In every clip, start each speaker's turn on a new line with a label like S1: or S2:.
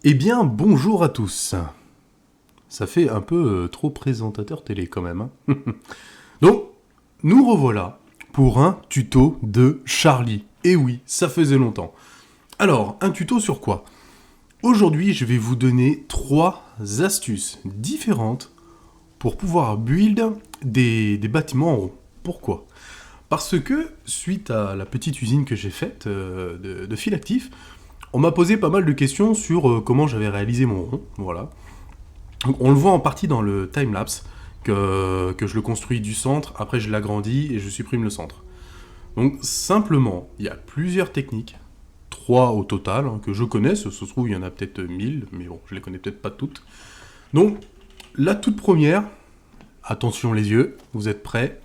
S1: Eh bien, bonjour à tous. Ça fait un peu trop présentateur télé quand même. Hein. Donc, nous revoilà pour un tuto de Charlie. Et oui, ça faisait longtemps. Alors, un tuto sur quoi? Aujourd'hui, je vais vous donner 3 astuces différentes pour pouvoir build des bâtiments en rond. Pourquoi? Parce que, suite à la petite usine que j'ai faite de fil actif, on m'a posé pas mal de questions sur comment j'avais réalisé mon rond. Voilà. Donc, on le voit en partie dans le timelapse, que je le construis du centre, après je l'agrandis et je supprime le centre. Donc simplement, il y a plusieurs techniques, 3 au total, hein, que je connais, ça se trouve il y en a peut-être 1000, mais bon, je les connais peut-être pas toutes. Donc, la toute première, attention les yeux, vous êtes prêts?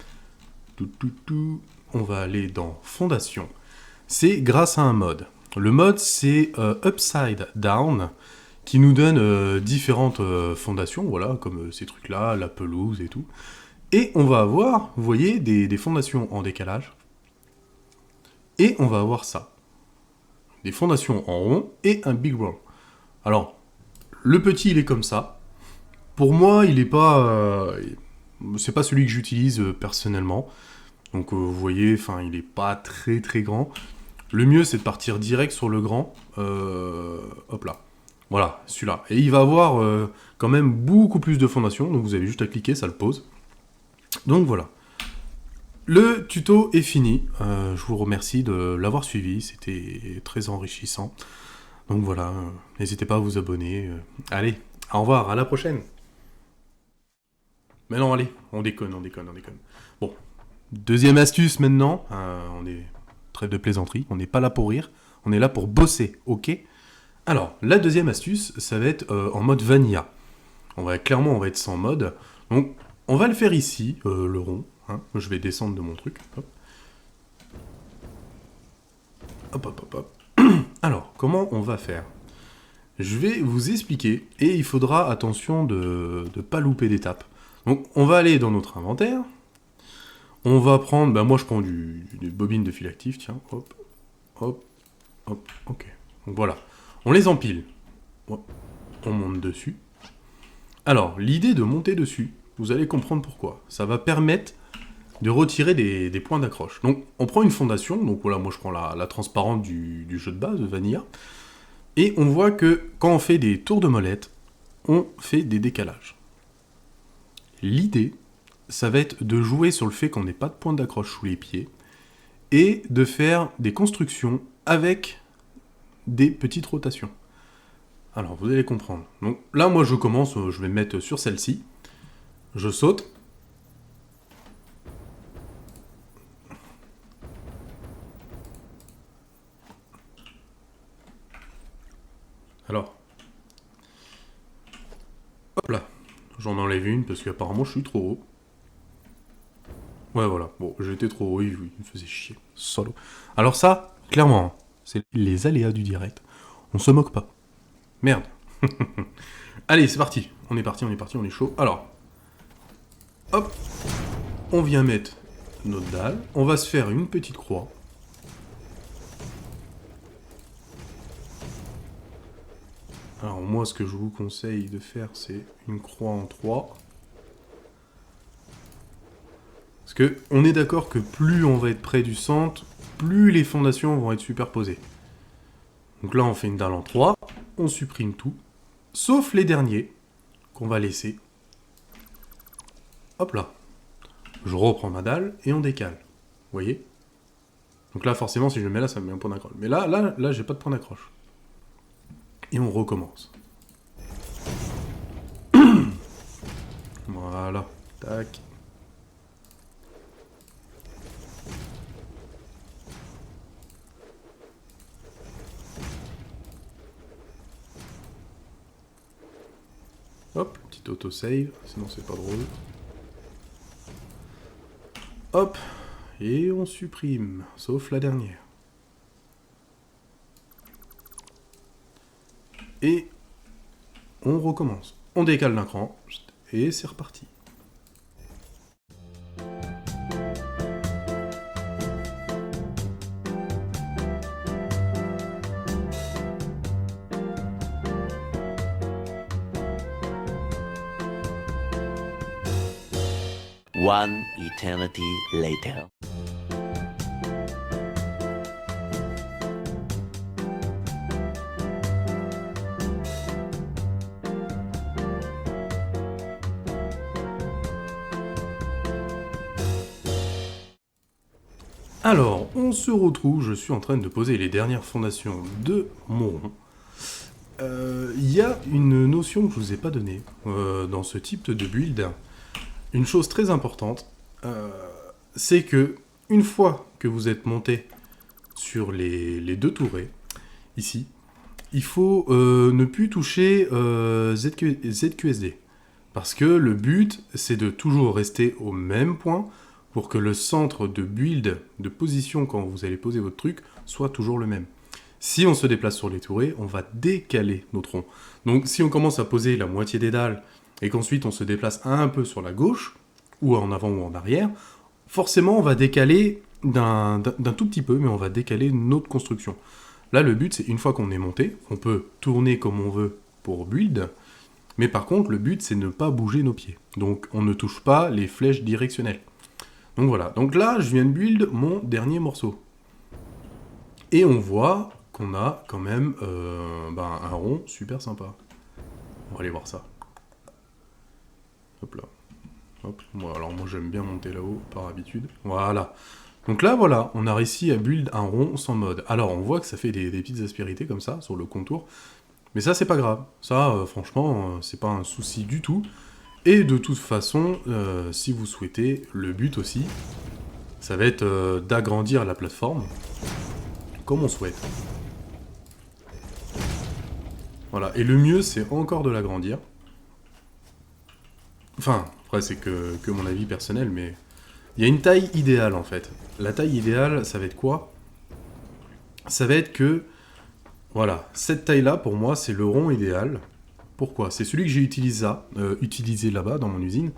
S1: On va aller dans Fondation. C'est grâce à un mode. Le mode, c'est Upside Down, qui nous donne différentes fondations, voilà, comme ces trucs-là, la pelouse et tout. Et on va avoir, vous voyez, des fondations en décalage. Et on va avoir ça. Des fondations en rond et un big roll. Alors, le petit, il est comme ça. Pour moi, il est pas... c'est pas celui que j'utilise personnellement. Donc, vous voyez, enfin, il est pas très très grand. Le mieux, c'est de partir direct sur le grand. Hop là. Voilà, celui-là. Et il va avoir quand même beaucoup plus de fondations. Donc, vous avez juste à cliquer, ça le pose. Donc, voilà. Le tuto est fini. Je vous remercie de l'avoir suivi. C'était très enrichissant. Donc, voilà. N'hésitez pas à vous abonner. Allez, au revoir, à la prochaine. Mais non, allez, on déconne. Bon, deuxième astuce maintenant. On est... Trêve de plaisanterie. On n'est pas là pour rire. On est là pour bosser, ok? Alors, la deuxième astuce, ça va être en mode vanilla. On va être sans mode. Donc, on va le faire ici, le rond. Hein. Je vais descendre de mon truc. Hop. Hop, hop, hop, hop. Alors, comment on va faire? Je vais vous expliquer, et il faudra attention de ne pas louper d'étape. Donc, on va aller dans notre inventaire. On va prendre, moi je prends des bobines de fil actif, tiens, hop, hop, hop, ok. Donc voilà, on les empile. Hop. On monte dessus. Alors, l'idée de monter dessus, vous allez comprendre pourquoi. Ça va permettre de retirer des points d'accroche. Donc, on prend une fondation, donc voilà, moi je prends la transparente du jeu de base, de Vanilla, et on voit que quand on fait des tours de molette, on fait des décalages. L'idée, ça va être de jouer sur le fait qu'on n'ait pas de point d'accroche sous les pieds, et de faire des constructions avec des petites rotations. Alors, vous allez comprendre. Donc là, moi je commence, je vais me mettre sur celle-ci, je saute, alors, hop là, j'en enlève une parce qu'apparemment je suis trop haut. Ouais, voilà, bon, j'étais trop haut, il me faisait chier, solo. Alors ça, clairement, c'est les aléas du direct. On se moque pas. Merde. Allez, c'est parti. On est chaud. Alors, hop, on vient mettre notre dalle. On va se faire une petite croix. Alors moi, ce que je vous conseille de faire, c'est une croix en 3. Parce que on est d'accord que plus on va être près du centre, plus les fondations vont être superposées. Donc là, on fait une dalle en 3. On supprime tout. Sauf les derniers, qu'on va laisser. Hop là. Je reprends ma dalle et on décale. Vous voyez? Donc là, forcément, si je le mets là, ça me met un point d'accroche. Mais là, j'ai pas de point d'accroche. Et on recommence. Voilà. Tac. Hop, petit autosave, sinon c'est pas drôle. Hop, et on supprime, sauf la dernière. Et on recommence. On décale d'un cran, et c'est reparti.
S2: One eternity later.
S1: Alors, on se retrouve, je suis en train de poser les dernières fondations de mon rond. Il y a une notion que je vous ai pas donnée dans ce type de build. Une chose très importante, c'est que une fois que vous êtes monté sur les deux tourets, ici, il faut ne plus toucher ZQSD. Parce que le but, c'est de toujours rester au même point pour que le centre de build, de position quand vous allez poser votre truc, soit toujours le même. Si on se déplace sur les tourets, on va décaler notre rond. Donc si on commence à poser la moitié des dalles et qu'ensuite on se déplace un peu sur la gauche, ou en avant ou en arrière, forcément on va décaler d'un tout petit peu, mais on va décaler notre construction. Là le but c'est une fois qu'on est monté, on peut tourner comme on veut pour build, mais par contre le but c'est ne pas bouger nos pieds. Donc on ne touche pas les flèches directionnelles. Donc voilà, donc là je viens de build mon dernier morceau. Et on voit qu'on a quand même un rond super sympa. On va aller voir ça. Hop là. Hop. Bon, alors moi j'aime bien monter là-haut par habitude. Voilà. Donc là voilà, on a réussi à build un rond sans mode. Alors on voit que ça fait des petites aspérités comme ça sur le contour. Mais ça c'est pas grave. Ça franchement c'est pas un souci du tout. Et de toute façon, si vous souhaitez, le but aussi, ça va être d'agrandir la plateforme comme on souhaite. Voilà, et le mieux c'est encore de l'agrandir. Enfin, après c'est que mon avis personnel, mais il y a une taille idéale en fait. La taille idéale, ça va être quoi? Ça va être que, voilà, cette taille-là pour moi c'est le rond idéal. Pourquoi? C'est celui que j'ai utilisé là-bas dans mon usine.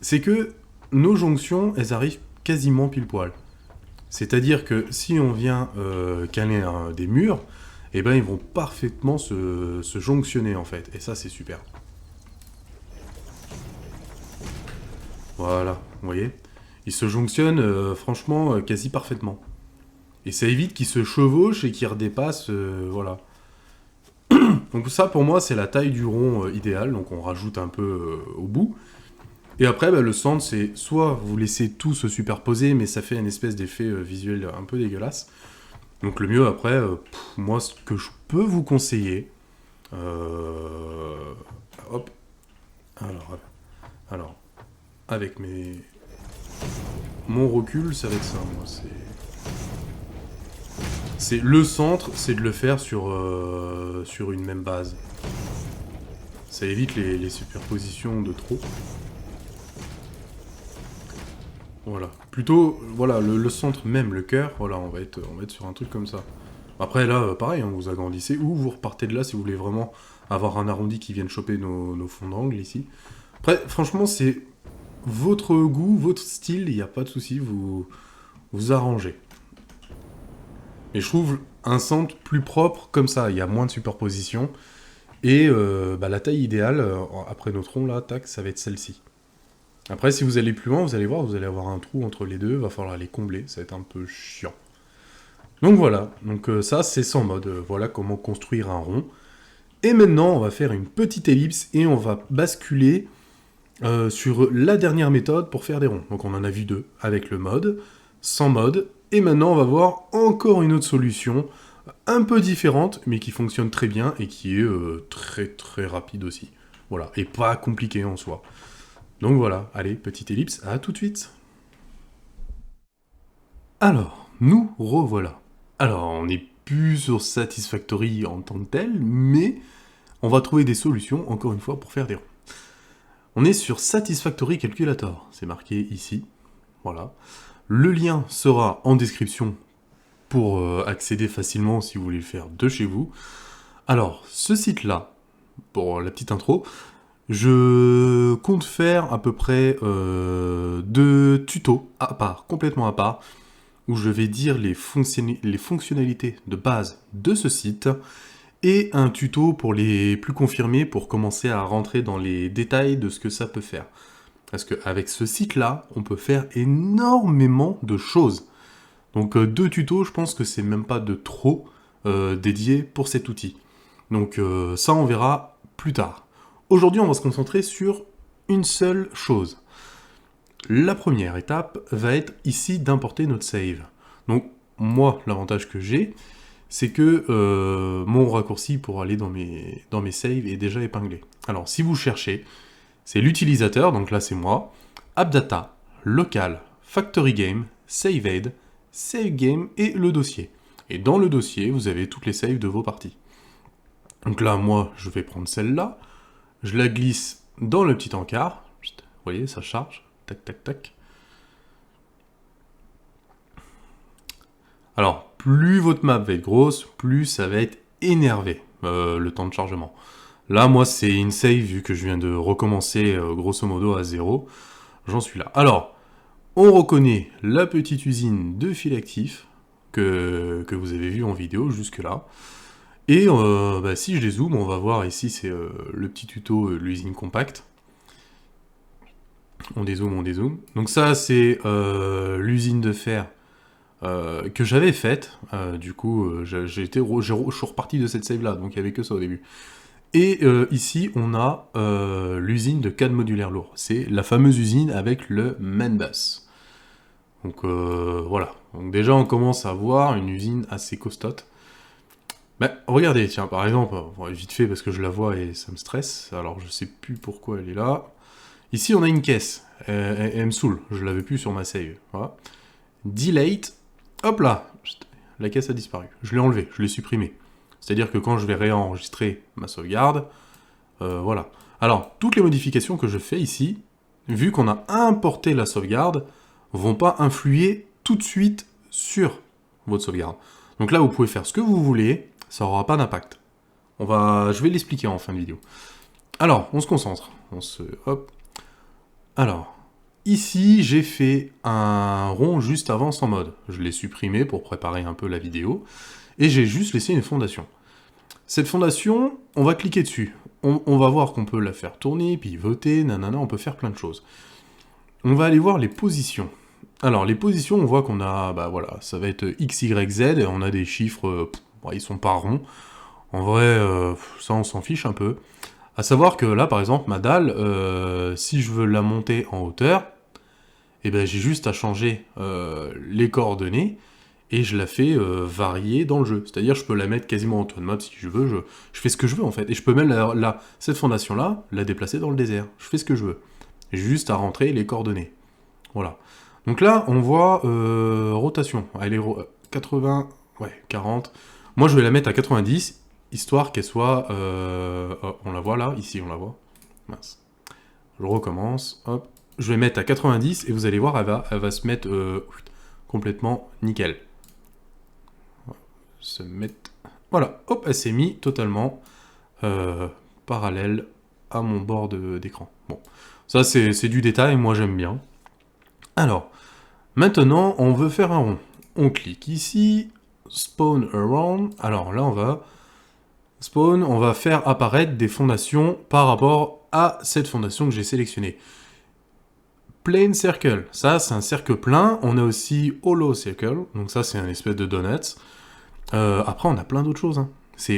S1: C'est que nos jonctions, elles arrivent quasiment pile poil. C'est-à-dire que si on vient caler des murs, eh ben ils vont parfaitement se jonctionner en fait. Et ça c'est super. Voilà, vous voyez? Ils se jonctionnent franchement quasi parfaitement. Et ça évite qu'ils se chevauchent et qu'ils redépassent, voilà. Donc ça pour moi c'est la taille du rond idéal, donc on rajoute un peu au bout. Et après le centre c'est soit vous laissez tout se superposer mais ça fait une espèce d'effet visuel un peu dégueulasse. Donc le mieux après, moi ce que je peux vous conseiller, hop, alors avec mon recul ça va être ça, moi c'est le centre, c'est de le faire sur une même base. Ça évite les superpositions de trop. Voilà. Plutôt, voilà, le centre même, le cœur, voilà, on va être sur un truc comme ça. Après, là, pareil, hein, vous agrandissez, ou vous repartez de là si vous voulez vraiment avoir un arrondi qui vienne choper nos fonds d'angle, ici. Après, franchement, c'est votre goût, votre style, il n'y a pas de souci, vous arrangez. Et je trouve un centre plus propre comme ça, il y a moins de superposition. Et la taille idéale, après notre rond, là, tac, ça va être celle-ci. Après, si vous allez plus loin, vous allez voir, vous allez avoir un trou entre les deux, va falloir les combler, ça va être un peu chiant. Donc voilà, donc ça c'est sans mode, voilà comment construire un rond. Et maintenant, on va faire une petite ellipse et on va basculer sur la dernière méthode pour faire des ronds. Donc on en a vu deux, avec le mode, sans mode, et maintenant on va voir encore une autre solution, un peu différente, mais qui fonctionne très bien et qui est très très rapide aussi. Voilà, et pas compliqué en soi. Donc voilà, allez, petite ellipse, à tout de suite. Alors, nous revoilà. Alors, on n'est plus sur Satisfactory en tant que tel, mais on va trouver des solutions, encore une fois, pour faire des ronds. On est sur Satisfactory Calculator, c'est marqué ici, voilà. Le lien sera en description pour accéder facilement si vous voulez le faire de chez vous. Alors, ce site-là, pour la petite intro, je compte faire à peu près 2 tutos à part, complètement à part, où je vais dire les fonctionnalités de base de ce site, et un tuto pour les plus confirmés pour commencer à rentrer dans les détails de ce que ça peut faire. Parce qu'avec ce site-là, on peut faire énormément de choses. Donc 2 tutos, je pense que c'est même pas de trop dédié pour cet outil. Donc ça, on verra plus tard. Aujourd'hui, on va se concentrer sur une seule chose. La première étape va être ici d'importer notre save. Donc moi, l'avantage que j'ai, c'est que mon raccourci pour aller dans mes saves est déjà épinglé. Alors si vous cherchez, c'est l'utilisateur, donc là c'est moi, AppData, Local, Factory Game, SaveAid, Save Game et le dossier. Et dans le dossier, vous avez toutes les saves de vos parties. Donc là, moi, je vais prendre celle-là, je la glisse dans le petit encart, vous voyez, ça charge, tac, tac, tac. Alors, plus votre map va être grosse, plus ça va être énervé, le temps de chargement. Là, moi, c'est une save, vu que je viens de recommencer, grosso modo, à 0. J'en suis là. Alors, on reconnaît la petite usine de fil actif que vous avez vu en vidéo jusque-là. Et si je les zoome, on va voir ici, c'est le petit tuto, l'usine compacte. On dézoome, on dézoome. Donc ça, c'est l'usine de fer que j'avais faite. Du coup, je suis reparti de cette save-là, donc il n'y avait que ça au début. Et ici, on a l'usine de CAD modulaire lourd. C'est la fameuse usine avec le Manbus. Donc voilà. Donc déjà, on commence à voir une usine assez costote. Ben, regardez, tiens, par exemple, vite fait parce que je la vois et ça me stresse. Alors, je sais plus pourquoi elle est là. Ici, on a une caisse. Elle me saoule. Je l'avais plus sur ma save. Voilà. Delete. Hop là. La caisse a disparu. Je l'ai enlevée. Je l'ai supprimée. C'est-à-dire que quand je vais réenregistrer ma sauvegarde, voilà. Alors, toutes les modifications que je fais ici, vu qu'on a importé la sauvegarde, vont pas influer tout de suite sur votre sauvegarde. Donc là, vous pouvez faire ce que vous voulez, ça n'aura pas d'impact. Je vais l'expliquer en fin de vidéo. Alors, on se concentre. Hop. Alors, ici, j'ai fait un rond juste avant sans mode. Je l'ai supprimé pour préparer un peu la vidéo. Et j'ai juste laissé une fondation. Cette fondation, on va cliquer dessus. On va voir qu'on peut la faire tourner, pivoter, nanana, on peut faire plein de choses. On va aller voir les positions. Alors, les positions, on voit qu'on a, voilà, ça va être X, Y, Z, et on a des chiffres, ils sont pas ronds. En vrai, ça, on s'en fiche un peu. À savoir que là, par exemple, ma dalle, si je veux la monter en hauteur, eh ben, j'ai juste à changer les coordonnées, et je la fais varier dans le jeu. C'est-à-dire, je peux la mettre quasiment en auto map si je veux, je fais ce que je veux en fait. Et je peux même, cette fondation-là, la déplacer dans le désert. Je fais ce que je veux. J'ai juste à rentrer les coordonnées. Voilà. Donc là, on voit rotation. Elle est 80, ouais, 40. Moi, je vais la mettre à 90, histoire qu'elle soit... on la voit là, ici, on la voit. Mince. Je recommence, hop. Je vais mettre à 90, et vous allez voir, elle va se mettre complètement nickel. Se mettre... Voilà, hop, elle s'est mise totalement parallèle à mon bord d'écran. Bon, ça c'est du détail, moi j'aime bien. Alors, maintenant, on veut faire un rond. On clique ici, spawn around. Alors là, on va spawn, on va faire apparaître des fondations par rapport à cette fondation que j'ai sélectionnée. Plane circle, ça c'est un cercle plein. On a aussi hollow circle, donc ça c'est un espèce de donut. Après, on a plein d'autres choses. Hein.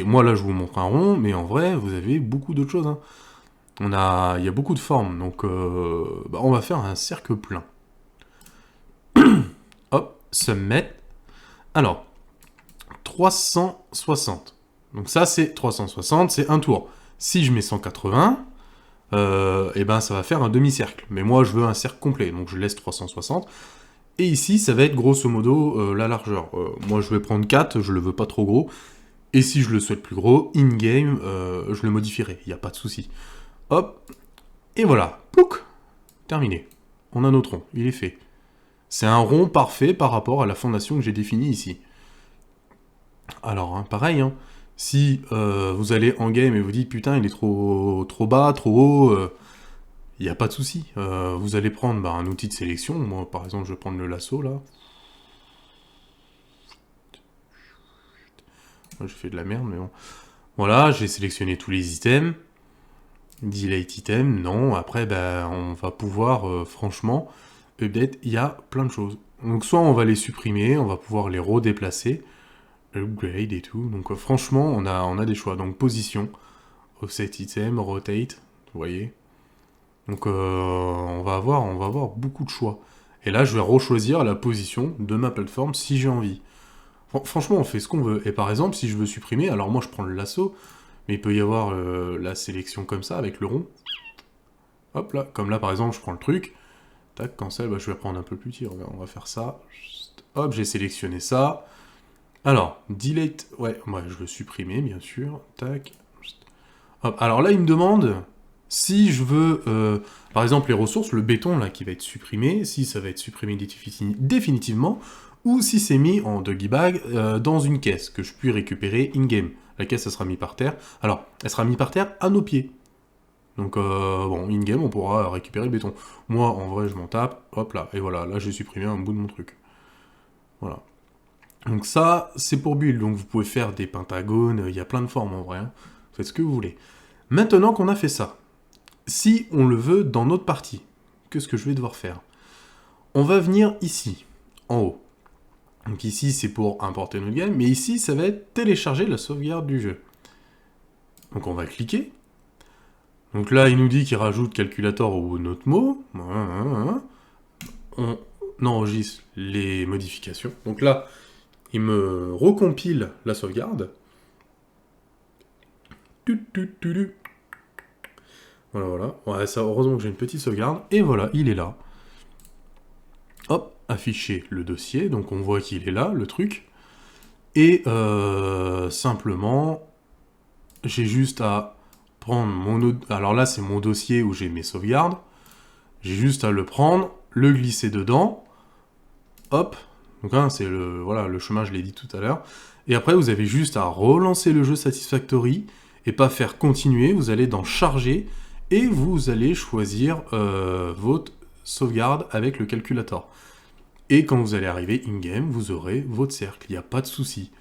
S1: Moi là, je vous montre un rond, mais en vrai, vous avez beaucoup d'autres choses. Hein. Il y a beaucoup de formes, donc on va faire un cercle plein. Hop, se mettre. Alors, 360. Donc ça, c'est 360, c'est un tour. Si je mets 180, ça va faire un demi-cercle. Mais moi, je veux un cercle complet, donc je laisse 360. Et ici, ça va être grosso modo la largeur. Moi, je vais prendre 4, je le veux pas trop gros. Et si je le souhaite plus gros, in-game, je le modifierai, il n'y a pas de souci. Hop, et voilà, plouc, terminé. On a notre rond, il est fait. C'est un rond parfait par rapport à la fondation que j'ai définie ici. Alors, pareil, si vous allez en game et vous dites putain, il est trop bas, trop haut, il n'y a pas de souci. Vous allez prendre un outil de sélection. Moi, par exemple, je vais prendre le lasso là. Moi, je fais de la merde, mais bon. Voilà, j'ai sélectionné tous les items. Delete item, non. Après, ben, on va pouvoir, franchement, update, il y a plein de choses. Donc soit on va les supprimer, on va pouvoir les redéplacer, upgrade et tout. Donc franchement, on a des choix. Donc position, offset item, rotate, vous voyez. Donc on va avoir beaucoup de choix. Et là, je vais rechoisir la position de ma plateforme si j'ai envie. Franchement, on fait ce qu'on veut. Et par exemple, si je veux supprimer, alors moi je prends le lasso, mais il peut y avoir la sélection comme ça, avec le rond. Hop là, comme là par exemple, je prends le truc. Tac, cancel, bah, je vais prendre un peu plus petit, on va faire ça. Hop, j'ai sélectionné ça. Alors, delete, ouais, moi je veux supprimer, bien sûr. Tac. Hop, alors là, il me demande si je veux, par exemple, les ressources, le béton là qui va être supprimé, si ça va être supprimé définitivement, ou si c'est mis en doggy bag dans une caisse que je puis récupérer in-game. La caisse, elle sera mise par terre. Alors, elle sera mise par terre à nos pieds. Donc, bon, in-game, on pourra récupérer le béton. Moi, en vrai, je m'en tape. Hop là, et voilà, là, j'ai supprimé un bout de mon truc. Voilà. Donc ça, c'est pour build. Donc vous pouvez faire des pentagones, il y a plein de formes en vrai. Hein. Faites ce que vous voulez. Maintenant qu'on a fait ça, si on le veut dans notre partie, qu'est-ce que je vais devoir faire? On va venir ici, en haut. Donc ici, c'est pour importer notre game, mais ici, ça va être télécharger la sauvegarde du jeu. Donc on va cliquer. Donc là, il nous dit qu'il rajoute calculator ou notre mot. On enregistre les modifications. Donc là, il me recompile la sauvegarde. Voilà. Ouais, ça, heureusement que j'ai une petite sauvegarde. Et voilà, il est là. Hop, afficher le dossier. Donc on voit qu'il est là, le truc. Et simplement, j'ai juste à prendre mon... Alors là, c'est mon dossier où j'ai mes sauvegardes. J'ai juste à le prendre, le glisser dedans. Hop. Donc hein, c'est le, voilà, le chemin, je l'ai dit tout à l'heure. Et après, vous avez juste à relancer le jeu Satisfactory et pas faire continuer. Vous allez dans charger et vous allez choisir votre sauvegarde avec le calculator. Et quand vous allez arriver in-game, vous aurez votre cercle. Il n'y a pas de souci.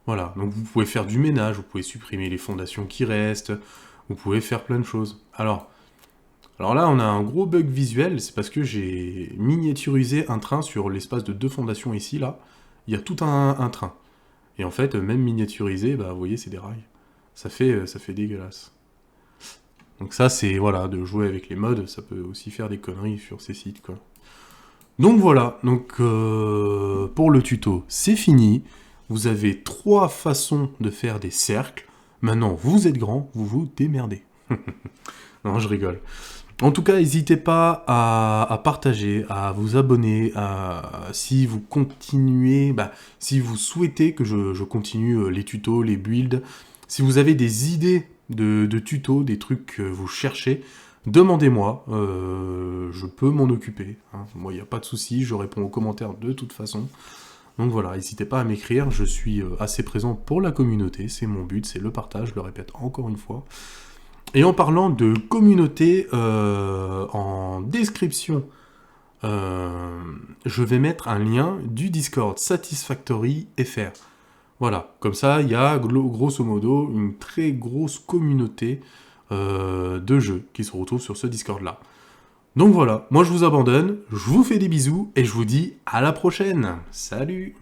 S1: Voilà. Donc vous pouvez faire du ménage, vous pouvez supprimer les fondations qui restent, vous pouvez faire plein de choses. Alors là, on a un gros bug visuel, c'est parce que j'ai miniaturisé un train sur l'espace de 2 fondations ici, là. Il y a tout un train. Et en fait, même miniaturisé, bah, vous voyez, c'est des rails. Ça fait dégueulasse. Donc ça, c'est, voilà, de jouer avec les mods, ça peut aussi faire des conneries sur ces sites, quoi. Donc voilà, donc pour le tuto, c'est fini. Vous avez 3 façons de faire des cercles. Maintenant, vous êtes grand, vous vous démerdez. Non, je rigole. En tout cas, n'hésitez pas à partager, à vous abonner, si vous continuez, si vous souhaitez que je continue les tutos, les builds, si vous avez des idées de tutos, des trucs que vous cherchez, demandez-moi, je peux m'en occuper. Hein. Moi, il n'y a pas de souci, je réponds aux commentaires de toute façon. Donc voilà, n'hésitez pas à m'écrire, je suis assez présent pour la communauté, c'est mon but, c'est le partage, je le répète encore une fois. Et en parlant de communauté, en description, je vais mettre un lien du Discord Satisfactory FR. Voilà, comme ça, il y a grosso modo une très grosse communauté de jeux qui se retrouvent sur ce Discord-là. Donc voilà, moi je vous abandonne, je vous fais des bisous et je vous dis à la prochaine. Salut!